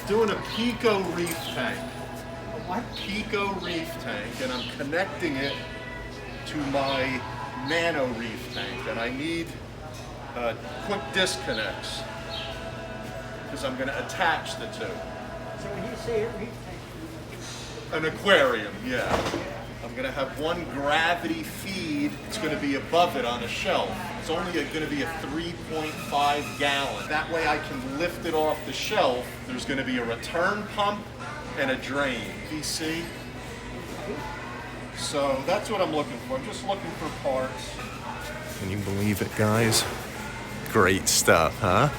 doing a PICO Reef tank. A what? PICO Reef tank, and I'm connecting it to my Nano Reef tank, and I need quick disconnects because I'm going to attach the two. So when you say a reef tank, An aquarium, yeah. I'm going to have one gravity feed. It's going to be above it on a shelf. It's only going to be a 3.5 gallon. That way I can lift it off the shelf. There's going to be a return pump and a drain, PVC. So that's what I'm looking for. I'm just looking for parts. Can you believe it, guys? Great stuff, huh?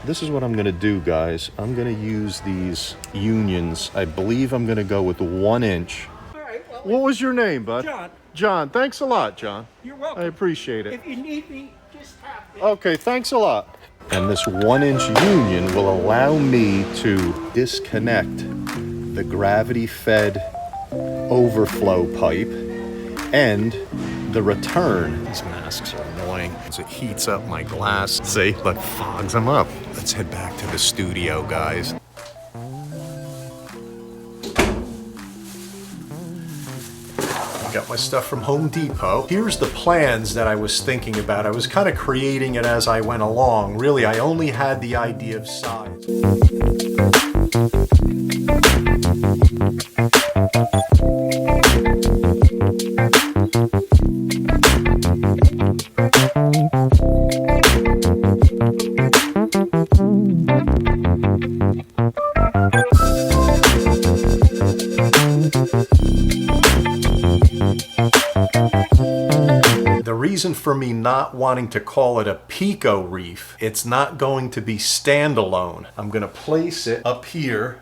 This is what I'm going to do, guys. I'm going to use these unions. I believe I'm going to go with 1 inch. all right, well, What was your name, bud? John. John, thanks a lot, John. You're welcome. I appreciate it. If you need me, just tap me. Okay, thanks a lot. And this 1 inch union will allow me to disconnect the gravity fed overflow pipe and the return. These masks are annoying as it heats up my glass. See, look, fogs them up. Let's head back to the studio, guys. Got my stuff from Home Depot. Here's the plans that I was thinking about. I was kind of creating it as I went along. Really, I only had the idea of size. The reason for me not wanting to call it a PICO Reef, it's not going to be standalone. I'm going to place it up here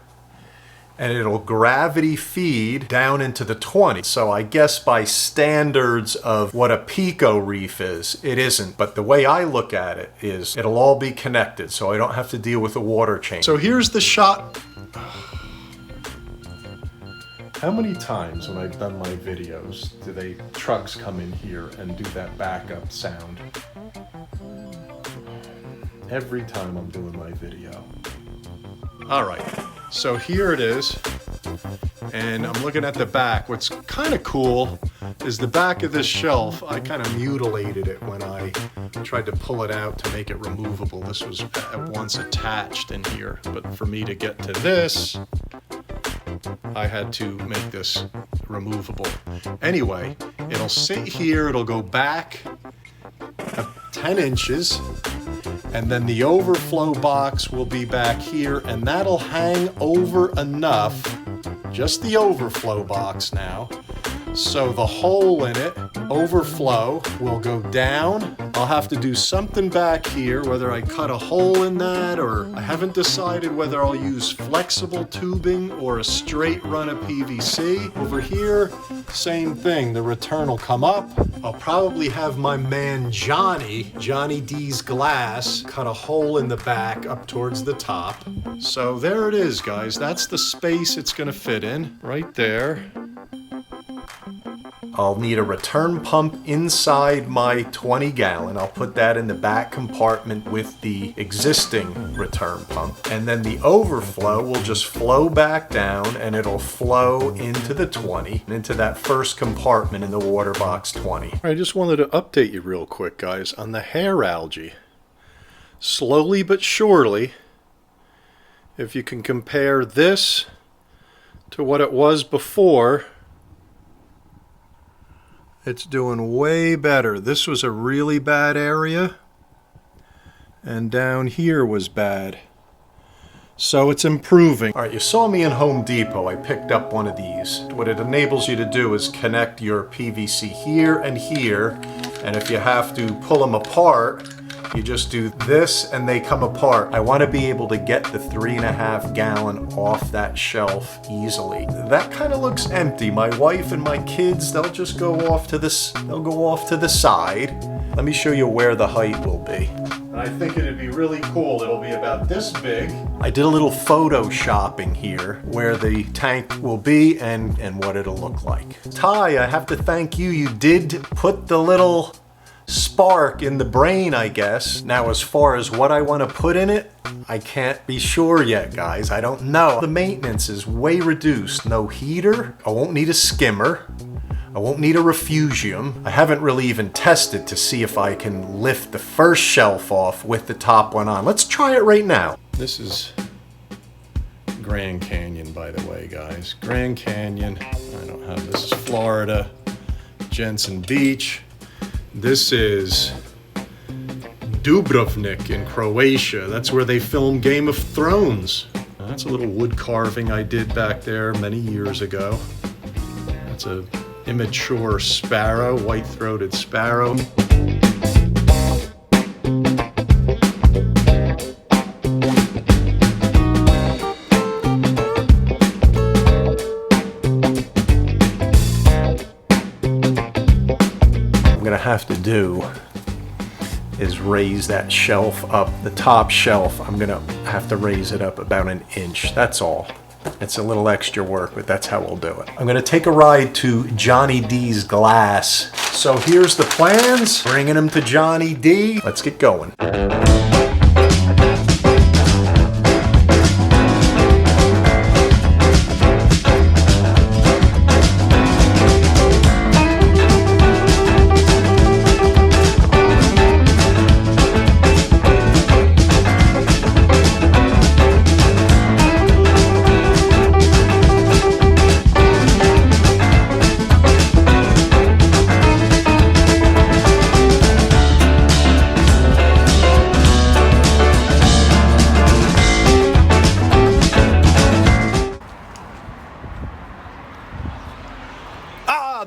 and it'll gravity feed down into the 20. So I guess by standards of what a PICO Reef is, it isn't. But the way I look at it is it'll all be connected so I don't have to deal with the water change. So here's the shot. How many times when I've done my videos do trucks come in here and do that backup sound? Every time I'm doing my video. All right, so here it is. And I'm looking at the back. What's kind of cool is the back of this shelf, I kind of mutilated it when I tried to pull it out to make it removable. This was at once attached in here, but for me to get to this, I had to make this removable. Anyway, it'll sit here, it'll go back 10 inches, and then the overflow box will be back here, and that'll hang over enough, just the overflow box now, so the hole in it, overflow, will go down. I'll have to do something back here, whether I cut a hole in that, or I haven't decided whether I'll use flexible tubing or a straight run of PVC. Over here, same thing, the return will come up. I'll probably have my man Johnny D's Glass, cut a hole in the back up towards the top. So there it is, guys. That's the space it's gonna fit in, right there. I'll need a return pump inside my 20 gallon. I'll put that in the back compartment with the existing return pump. And then the overflow will just flow back down and it'll flow into the 20, into that first compartment in the WATERBOX 20. I just wanted to update you real quick, guys, on the hair algae. Slowly but surely, if you can compare this to what it was before, it's doing way better. This was a really bad area, and down here was bad. So it's improving. All right, you saw me in Home Depot. I picked up one of these. What it enables you to do is connect your PVC here and here, and if you have to pull them apart, you just do this and they come apart. I want to be able to get the 3.5 gallon off that shelf easily. That kind of looks empty. My wife and my kids, they'll just go off to this, they'll go off to the side. Let me show you where the height will be. And I think it'd be really cool. It'll be about this big. I did a little photoshopping here where the tank will be and what it'll look like. Ty, I have to thank you. You did put the little spark in the brain, I guess. Now, as far as what I want to put in it, I can't be sure yet, guys. I don't know. The maintenance is way reduced. No heater. I won't need a skimmer. I won't need a refugium. I haven't really even tested to see if I can lift the first shelf off with the top one on. Let's try it right now. This is Grand Canyon, by the way, guys. Grand Canyon. I don't have this. Is Florida. Jensen Beach. This is Dubrovnik in Croatia. That's where they filmed Game of Thrones. That's a little wood carving I did back there many years ago. That's a immature sparrow, white-throated sparrow. I'm gonna have to do is raise that shelf up, the top shelf. I'm gonna have to raise it up about an inch, that's all. It's a little extra work, but that's how we'll do it. I'm gonna take a ride to Johnny D's Glass. So here's the plans, bringing them to Johnny D. Let's get going.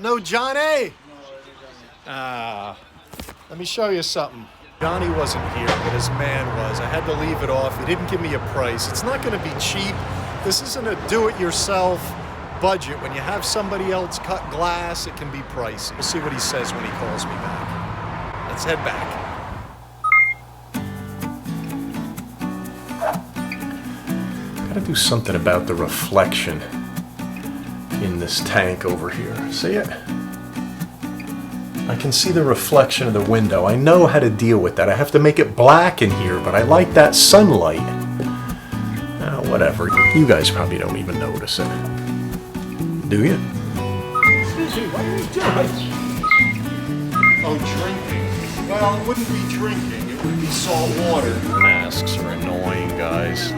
No Johnny? Let me show you something. Johnny wasn't here, but his man was. I had to leave it off. He didn't give me a price. It's not gonna be cheap. This isn't a do-it-yourself budget. When you have somebody else cut glass, it can be pricey. We'll see what he says when he calls me back. Let's head back. Gotta do something about the reflection in this tank over here. See it? I can see the reflection of the window. I know how to deal with that. I have to make it black in here, but I like that sunlight. Whatever. You guys probably don't even notice it. Do you? Excuse me, what are you doing? Oh, drinking. Well, it wouldn't be drinking. It would be salt water. Masks are annoying, guys.